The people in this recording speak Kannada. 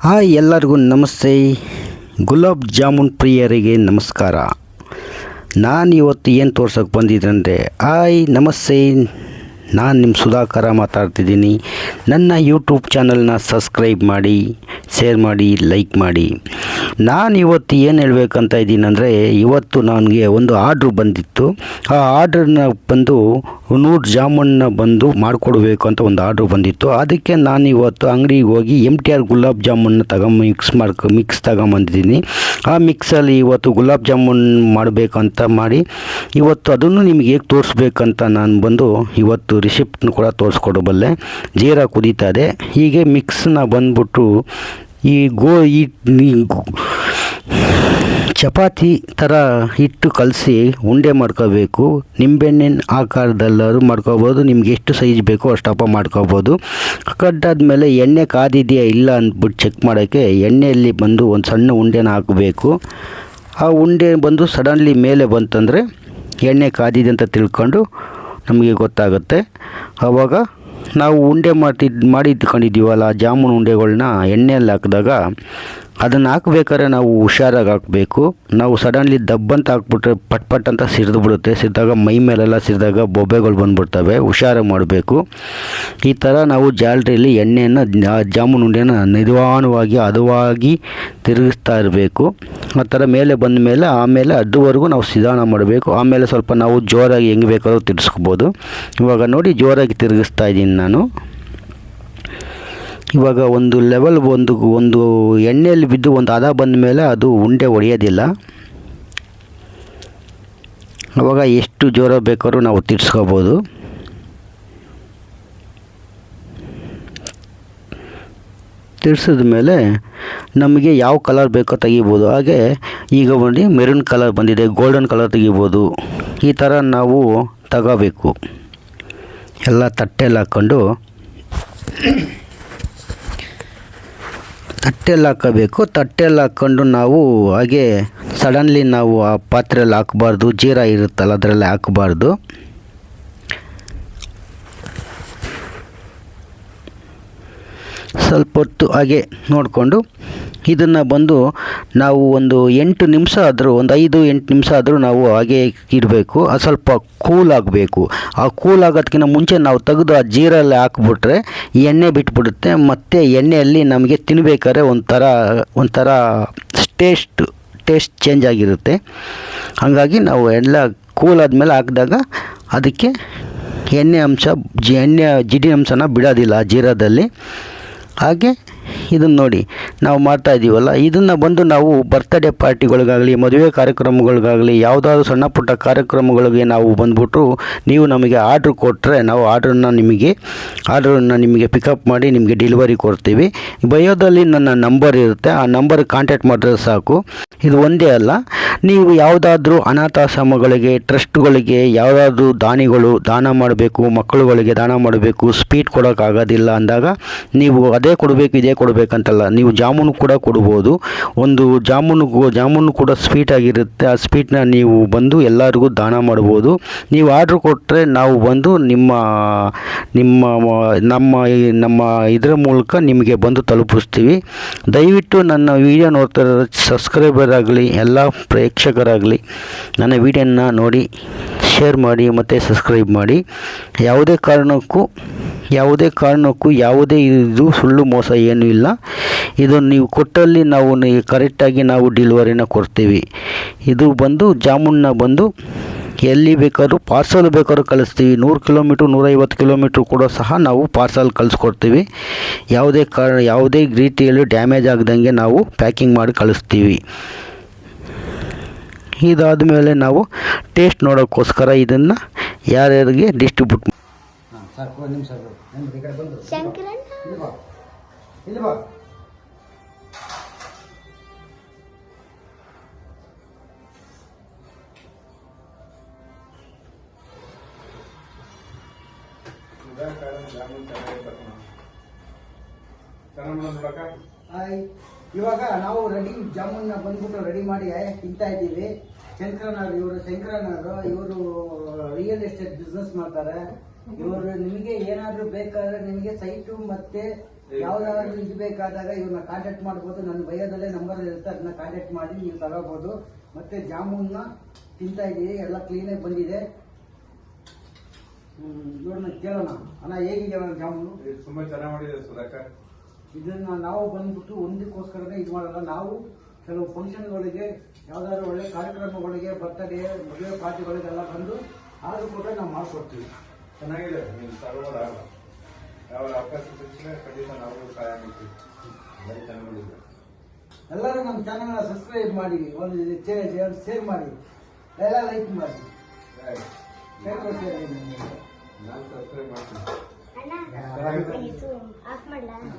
ಹಾಯ್ ಎಲ್ಲರಿಗೂ ನಮಸ್ತೆ. ಗುಲಾಬ್ ಜಾಮೂನ್ ಪ್ರಿಯರಿಗೆ ನಮಸ್ಕಾರ. ನಾನು ಇವತ್ತು ಏನು ತೋರ್ಸೋಕ್ಕೆ ಬಂದಿದ್ದೆ ಅಂದರೆ ಹಾಯ್ ನಮಸ್ತೆ, ನಾನು ನಿಮ್ಮ ಸುಧಾಕರ ಮಾತಾಡ್ತಿದ್ದೀನಿ. ನನ್ನ ಯೂಟ್ಯೂಬ್ ಚಾನಲ್ನ ಸಬ್ಸ್ಕ್ರೈಬ್ ಮಾಡಿ, ಶೇರ್ ಮಾಡಿ, ಲೈಕ್ ಮಾಡಿ. ನಾನು ಇವತ್ತು ಏನು ಹೇಳಬೇಕಂತ ಇದ್ದೀನಿ ಅಂದರೆ, ಇವತ್ತು ನನಗೆ ಒಂದು ಆರ್ಡ್ರ್ ಬಂದಿತ್ತು. ಆ ಆರ್ಡ್ರನ್ನ ಬಂದು 100 ಜಾಮೂನ್ನ ಬಂದು ಮಾಡಿಕೊಡ್ಬೇಕು ಅಂತ ಒಂದು ಆರ್ಡ್ರ್ ಬಂದಿತ್ತು. ಅದಕ್ಕೆ ನಾನು ಇವತ್ತು ಅಂಗಡಿಗೆ ಹೋಗಿ MTR ಗುಲಾಬ್ ಜಾಮೂನ್ನ ಮಿಕ್ಸ್ ತಗೊಂಬಂದಿದ್ದೀನಿ. ಆ ಮಿಕ್ಸಲ್ಲಿ ಇವತ್ತು ಗುಲಾಬ್ ಜಾಮೂನ್ ಮಾಡಬೇಕಂತ ಮಾಡಿ ಇವತ್ತು ಅದನ್ನು ನಿಮಗೆ ಹೇಗೆ ತೋರಿಸ್ಬೇಕಂತ ನಾನು ಬಂದು ಇವತ್ತು ರಿಸಿಪ್ಟ್ನ ಕೂಡ ತೋರಿಸ್ಕೊಡಬಲ್ಲೆ. ಜೀರಾ ಕುದೀತಾ ಇದೆ. ಹೀಗೆ ಮಿಕ್ಸ್ನ ಬಂದ್ಬಿಟ್ಟು ಈ ಚಪಾತಿ ಥರ ಹಿಟ್ಟು ಕಲಸಿ ಉಂಡೆ ಮಾಡ್ಕೋಬೇಕು. ನಿಂಬೆಹಣ್ಣಿನ ಆಕಾರದಲ್ಲಾದ್ರೂ ಮಾಡ್ಕೋಬೋದು, ನಿಮ್ಗೆ ಎಷ್ಟು ಸೈಜ್ ಬೇಕೋ ಅಷ್ಟಪ್ಪ ಮಾಡ್ಕೋಬೋದು. ಕಟ್ಟಾದ್ಮೇಲೆ ಎಣ್ಣೆ ಕಾದಿದೆಯಾ ಇಲ್ಲ ಅಂದ್ಬಿಟ್ಟು ಚೆಕ್ ಮಾಡೋಕ್ಕೆ ಎಣ್ಣೆಯಲ್ಲಿ ಬಂದು ಒಂದು ಸಣ್ಣ ಉಂಡೆನ ಹಾಕಬೇಕು. ಆ ಉಂಡೆ ಬಂದು ಸಡನ್ಲಿ ಮೇಲೆ ಬಂತಂದರೆ ಎಣ್ಣೆ ಕಾದಿದೆ ಅಂತ ತಿಳ್ಕೊಂಡು ನಮಗೆ ಗೊತ್ತಾಗುತ್ತೆ. ಆವಾಗ ನಾವು ಉಂಡೆ ಮಾಡಿಟ್ಕೊಂಡಿದ್ದೀವಲ್ಲ ಜಾಮೂನು ಉಂಡೆಗಳನ್ನ ಎಣ್ಣೆಯಲ್ಲಿ ಹಾಕಿದಾಗ ಅದನ್ನು ಹಾಕ್ಬೇಕಾದ್ರೆ ನಾವು ಹುಷಾರಾಗಿ ಹಾಕಬೇಕು. ನಾವು ಸಡನ್ಲಿ ದಬ್ಬಂತ ಹಾಕ್ಬಿಟ್ರೆ ಪಟ್ ಅಂತ ಸಿಡ್ದು ಬಿಡುತ್ತೆ. ಸಿಡಿದಾಗ ಮೈ ಮೇಲೆಲ್ಲ ಸಿಡಿದಾಗ ಬೊಬ್ಬೆಗಳು ಬಂದುಬಿಡ್ತವೆ. ಹುಷಾರಾಗಿ ಮಾಡಬೇಕು. ಈ ಥರ ನಾವು ಜಾಲರಿಯಲ್ಲಿ ಎಣ್ಣೆಯನ್ನು ಜಾಮೂನು ಉಂಡೆನ ನಿಧಾನವಾಗಿ ಹದವಾಗಿ ತಿರುಗಿಸ್ತಾ ಇರಬೇಕು. ಆ ಥರ ಮೇಲೆ ಬಂದ ಮೇಲೆ ಆಮೇಲೆ ಅದುವರೆಗೂ ನಾವು ನಿಧಾನ ಮಾಡಬೇಕು. ಆಮೇಲೆ ಸ್ವಲ್ಪ ನಾವು ಜೋರಾಗಿ ಹೆಂಗೆ ಬೇಕಾದ್ರೂ ತಿರ್ಗಿಸ್ಬೋದು. ಇವಾಗ ನೋಡಿ ಜೋರಾಗಿ ತಿರುಗಿಸ್ತಾ ಇದ್ದೀನಿ ನಾನು. ಇವಾಗ ಒಂದು ಲೆವೆಲ್ ಒಂದು ಎಣ್ಣೆಯಲ್ಲಿ ಬಿದ್ದು ಒಂದು ಹದ ಬಂದ ಮೇಲೆ ಅದು ಉಂಡೆ ಹೊಡೆಯೋದಿಲ್ಲ. ಆವಾಗ ಎಷ್ಟು ಜೋರ ಬೇಕಾದ್ರೂ ನಾವು ತಿರ್ಸ್ಕೋಬೋದು. ತಿರ್ಸಿದ ಮೇಲೆ ನಮಗೆ ಯಾವ ಕಲರ್ ಬೇಕೋ ತೆಗಿಬೋದು. ಹಾಗೆ ಈಗ ಬಂದು ಮೆರೂನ್ ಕಲರ್ ಬಂದಿದೆ, ಗೋಲ್ಡನ್ ಕಲರ್ ತೆಗಿಬೋದು. ಈ ಥರ ನಾವು ತಗೋಬೇಕು. ಎಲ್ಲ ತಟ್ಟೆಯಲ್ಲಿ ಹಾಕಬೇಕು. ತಟ್ಟೆಯಲ್ಲಿ ಹಾಕ್ಕೊಂಡು ನಾವು ಹಾಗೆ ಸಡನ್ಲಿ ನಾವು ಆ ಪಾತ್ರೆಯಲ್ಲಿ ಹಾಕಬಾರ್ದು. ಜೀರಾ ಇರುತ್ತಲ್ಲ ಅದರಲ್ಲಿ ಹಾಕಬಾರ್ದು. ಸ್ವಲ್ಪ ಹೊತ್ತು ಹಾಗೆ ನೋಡಿಕೊಂಡು ಇದನ್ನು ಬಂದು ನಾವು ಒಂದು 8 ನಿಮಿಷ ಆದರೂ, ಒಂದು 5-8 ನಿಮಿಷ ಆದರೂ ನಾವು ಹಾಗೆ ಇಡಬೇಕು. ಅದು ಸ್ವಲ್ಪ ಕೂಲ್ ಆಗಬೇಕು. ಆ ಕೂಲ್ ಆಗೋದಕ್ಕಿಂತ ಮುಂಚೆ ನಾವು ತೆಗೆದು ಆ ಜೀರಲ್ಲಿ ಹಾಕ್ಬಿಟ್ರೆ ಎಣ್ಣೆ ಬಿಟ್ಬಿಡುತ್ತೆ. ಮತ್ತು ಎಣ್ಣೆಯಲ್ಲಿ ನಮಗೆ ತಿನ್ನಬೇಕಾದ್ರೆ ಒಂಥರ ಟೇಸ್ಟ್ ಚೇಂಜ್ ಆಗಿರುತ್ತೆ. ಹಾಗಾಗಿ ನಾವು ಎಲ್ಲ ಕೂಲ್ ಆದಮೇಲೆ ಹಾಕಿದಾಗ ಅದಕ್ಕೆ ಎಣ್ಣೆ ಜಿಡ್ಡಿನ ಅಂಶನ ಬಿಡೋದಿಲ್ಲ ಆ ಜೀರಾದಲ್ಲಿ. ಹಾಗೆ ಇದನ್ನು ನೋಡಿ ನಾವು ಮಾಡ್ತಾಯಿದ್ದೀವಲ್ಲ, ಇದನ್ನು ಬಂದು ನಾವು ಬರ್ತ್ಡೇ ಪಾರ್ಟಿಗಳಿಗಾಗಲಿ, ಮದುವೆ ಕಾರ್ಯಕ್ರಮಗಳಿಗಾಗಲಿ, ಯಾವುದಾದ್ರೂ ಸಣ್ಣ ಪುಟ್ಟ ಕಾರ್ಯಕ್ರಮಗಳಿಗೆ ನಾವು ಬಂದ್ಬಿಟ್ಟು ನೀವು ನಮಗೆ ಆರ್ಡ್ರ್ ಕೊಟ್ಟರೆ ನಾವು ಆರ್ಡ್ರನ್ನ ನಿಮಗೆ ಪಿಕಪ್ ಮಾಡಿ ನಿಮಗೆ ಡೆಲಿವರಿ ಕೊಡ್ತೀವಿ. ಬಯೋದಲ್ಲಿ ನನ್ನ ನಂಬರ್ ಇರುತ್ತೆ. ಆ ನಂಬರ್ಗೆ ಕಾಂಟ್ಯಾಕ್ಟ್ ಮಾಡಿದ್ರೆ ಸಾಕು. ಇದು ಒಂದೇ ಅಲ್ಲ, ನೀವು ಯಾವುದಾದ್ರೂ ಅನಾಥಾಶ್ರಮಗಳಿಗೆ, ಟ್ರಸ್ಟ್ಗಳಿಗೆ ಯಾವುದಾದ್ರೂ ದಾನ ಮಾಡಬೇಕು, ಮಕ್ಕಳುಗಳಿಗೆ ದಾನ ಮಾಡಬೇಕು, ಸ್ವೀಟ್ ಕೊಡೋಕ್ಕಾಗೋದಿಲ್ಲ ಅಂದಾಗ ನೀವು ಅದೇ ಕೊಡಬೇಕು ಇದೇ ಕೊಡಬೇಕಂತಲ್ಲ, ನೀವು ಜಾಮೂನು ಕೂಡ ಕೊಡ್ಬೋದು. ಒಂದು ಜಾಮೂನು ಕೂಡ ಸ್ವೀಟ್ ಆಗಿರುತ್ತೆ. ಆ ಸ್ವೀಟ್ನ ನೀವು ಬಂದು ಎಲ್ಲರಿಗೂ ದಾನ ಮಾಡ್ಬೋದು. ನೀವು ಆರ್ಡ್ರ್ ಕೊಟ್ಟರೆ ನಾವು ಬಂದು ನಮ್ಮ ಇದರ ಮೂಲಕ ನಿಮಗೆ ಬಂದು ತಲುಪಿಸ್ತೀವಿ. ದಯವಿಟ್ಟು ನನ್ನ ವಿಡಿಯೋ ನೋಡ್ತಾ ಇರೋ ಸಬ್ಸ್ಕ್ರೈಬರ್ ಆಗಲಿ, ಎಲ್ಲ ಪ್ರೇಕ್ಷಕರಾಗಲಿ ನನ್ನ ವಿಡಿಯೋನ ನೋಡಿ ಶೇರ್ ಮಾಡಿ ಮತ್ತು ಸಬ್ಸ್ಕ್ರೈಬ್ ಮಾಡಿ. ಯಾವುದೇ ಕಾರಣಕ್ಕೂ ಯಾವುದೇ ಇದು ಸುಳ್ಳು ಮೋಸ ಏನೂ ಇಲ್ಲ. ಇದು ನೀವು ಕೊಟ್ಟಲ್ಲಿ ನಾವು ಕರೆಕ್ಟಾಗಿ ನಾವು ಡೆಲಿವರಿನ ಕೊಡ್ತೀವಿ. ಇದು ಬಂದು ಜಾಮೂನ್ನ ಬಂದು ಎಲ್ಲಿ ಬೇಕಾದ್ರೂ ಪಾರ್ಸಲ್ ಬೇಕಾದ್ರೂ ಕಳಿಸ್ತೀವಿ. 100 ಕಿಲೋಮೀಟ್ರ್ 150 ಕಿಲೋಮೀಟ್ರ್ ಕೂಡ ಸಹ ನಾವು ಪಾರ್ಸಲ್ ಕಳಿಸ್ಕೊಡ್ತೀವಿ. ಯಾವುದೇ ರೀತಿಯಲ್ಲಿ ಡ್ಯಾಮೇಜ್ ಆಗದಂಗೆ ನಾವು ಪ್ಯಾಕಿಂಗ್ ಮಾಡಿ ಕಳಿಸ್ತೀವಿ. ಇದಾದ ಮೇಲೆ ನಾವು ಟೇಸ್ಟ್ ನೋಡೋಕ್ಕೋಸ್ಕರ ಇದನ್ನು ಯಾರ್ಯಾರಿಗೆ ಡಿಸ್ಟ್ರಿಬ್ಯೂಟ್ ಇವಾಗ ನಾವು ಜಾಮೂನ್ನ ಬಂದ್ಬಿಟ್ಟು ರೆಡಿ ಮಾಡಿ ತಿಂತಾ ಇದ್ದೀವಿ. ಇವರು ರಿಯಲ್ ಎಸ್ಟೇಟ್ ಬಿಸ್ನೆಸ್ ಮಾಡ್ತಾರೆ. ಇವರು ನಿಮಗೆ ಏನಾದರೂ ಬೇಕಾದ್ರೆ ನಿಮಗೆ ಸೈಟು ಮತ್ತು ಯಾವ್ದಾದ್ರು ಇದು ಬೇಕಾದಾಗ ಇವ್ರನ್ನ ಕಾಂಟ್ಯಾಕ್ಟ್ ಮಾಡ್ಬೋದು. ನನ್ನ ಬಯೋದಲ್ಲೇ ನಂಬರ್ ಇರುತ್ತೆ, ಅದನ್ನ ಕಾಂಟ್ಯಾಕ್ಟ್ ಮಾಡಿ ನೀವು ತಗೋಬಹುದು. ಮತ್ತೆ ಜಾಮೂನ್ನ ತಿಂತಾ ಇದೀವಿ, ಎಲ್ಲ ಕ್ಲೀನಾಗಿ ಬಂದಿದೆ. ಇವ್ರನ್ನ ಕೇಳೋಣ, ಅಣ್ಣ ಹೇಗಿದೆ ಜಾಮೂನು? ತುಂಬಾ ಚೆನ್ನಾಗಿ ಮಾಡಿದೆ ಸುಧಾಕರ್. ಇದನ್ನ ನಾವು ಬಂದ್ಬಿಟ್ಟು ಒಂದಕ್ಕೋಸ್ಕರನೇ ಇದು ಮಾಡಲ್ಲ. ನಾವು ಕೆಲವು ಫಂಕ್ಷನ್ಗಳಿಗೆ, ಯಾವ್ದಾದ್ರು ಒಳ್ಳೆ ಕಾರ್ಯಕ್ರಮಗಳಿಗೆ, ಬರ್ತಡೇ, ಮದುವೆ ಪಾರ್ಟಿಗಳಿಗೆಲ್ಲ ಬಂದು ಆರ್ಡರ್ ಕೊಟ್ಟರೆ ನಾವು ಮಾಡಿಕೊಡ್ತೀವಿ. ಚೆನ್ನಾಗಿದೆ, ನೀವು ತಗೋಬೋದಾಗಲ್ಲ. ಯಾವ ಅವಕಾಶ ಸಿಕ್ಕಿದ್ರೆ ಖಂಡಿತ ನಾವು ಸಹಾಯ ಮಾಡ್ತೀವಿ. ಚೆನ್ನಾಗಿದೆ. ಎಲ್ಲರೂ ನಮ್ಮ ಚಾನಲ್ನ ಸಬ್ಸ್ಕ್ರೈಬ್ ಮಾಡಿ, ಒಂದು ಶೇರ್ ಮಾಡಿ, ಎಲ್ಲ ಲೈಕ್ ಮಾಡಿ. ನಾನು ಸಬ್ಸ್ಕ್ರೈಬ್ ಮಾಡ್ತೀನಿ. ಆಫ್ ಮಾಡಲ್ಲ.